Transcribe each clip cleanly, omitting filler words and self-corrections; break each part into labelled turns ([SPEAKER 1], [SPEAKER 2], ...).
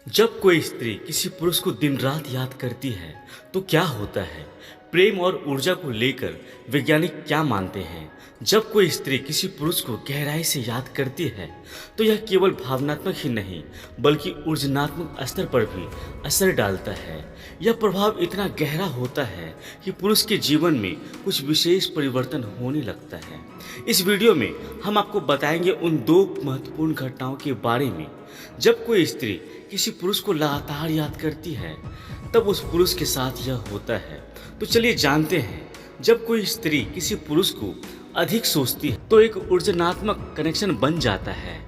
[SPEAKER 1] जब कोई स्त्री किसी पुरुष को दिन रात याद करती है तो क्या होता है? प्रेम और ऊर्जा को लेकर वैज्ञानिक क्या मानते हैं? जब कोई स्त्री किसी पुरुष को गहराई से याद करती है तो यह केवल भावनात्मक ही नहीं बल्कि ऊर्जनात्मक स्तर पर भी असर डालता है। यह प्रभाव इतना गहरा होता है कि पुरुष के जीवन में कुछ विशेष परिवर्तन होने लगता है। इस वीडियो में हम आपको बताएंगे उन दो महत्वपूर्ण घटनाओं के बारे में जब कोई स्त्री किसी पुरुष को लगातार याद करती है तब उस पुरुष के साथ यह होता है। तो चलिए जानते हैं। जब कोई स्त्री किसी पुरुष को अधिक सोचती है तो एक ऊर्जनात्मक कनेक्शन बन जाता है।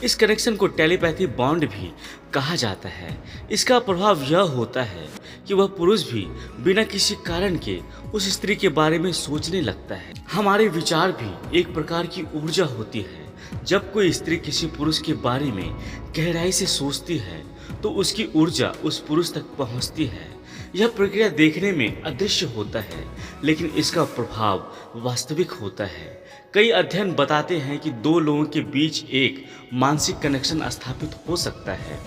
[SPEAKER 1] इस कनेक्शन को टेलीपैथी बॉन्ड भी कहा जाता है। इसका प्रभाव यह होता है कि वह पुरुष भी बिना किसी कारण के उस स्त्री के बारे में सोचने लगता है। हमारे विचार भी एक प्रकार की ऊर्जा होती है। जब कोई स्त्री किसी पुरुष के बारे में गहराई से सोचती है तो उसकी ऊर्जा उस पुरुष तक पहुंचती है। यह प्रक्रिया देखने में अदृश्य होता है लेकिन इसका प्रभाव वास्तविक होता है। कई अध्ययन बताते हैं कि दो लोगों के बीच एक मानसिक कनेक्शन स्थापित हो सकता है।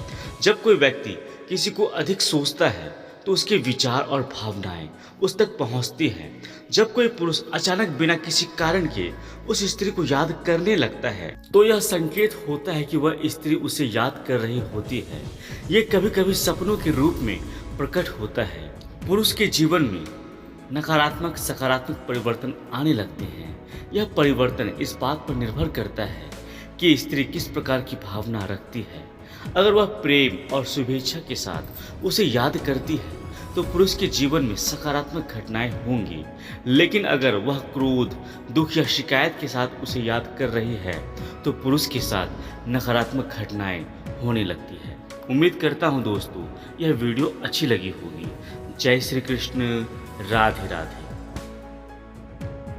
[SPEAKER 1] जब कोई व्यक्ति किसी को अधिक सोचता है तो उसके विचार और भावनाएं उस तक पहुंचती हैं। जब कोई पुरुष अचानक बिना किसी कारण के उस स्त्री को याद करने लगता है तो यह संकेत होता है कि वह स्त्री उसे याद कर रही होती है। ये कभी कभी सपनों के रूप में प्रकट होता है। पुरुष के जीवन में नकारात्मक सकारात्मक परिवर्तन आने लगते हैं। यह परिवर्तन इस बात पर निर्भर करता है कि स्त्री किस प्रकार की भावना रखती है। अगर वह प्रेम और शुभेच्छा के साथ उसे याद करती है तो पुरुष के जीवन में सकारात्मक घटनाएं होंगी। लेकिन अगर वह क्रोध, दुख या शिकायत के साथ उसे याद कर रही है तो पुरुष के साथ नकारात्मक घटनाएं होने लगती है। उम्मीद करता हूं दोस्तों यह वीडियो अच्छी लगी होगी। जय श्री कृष्ण, राधे राधे।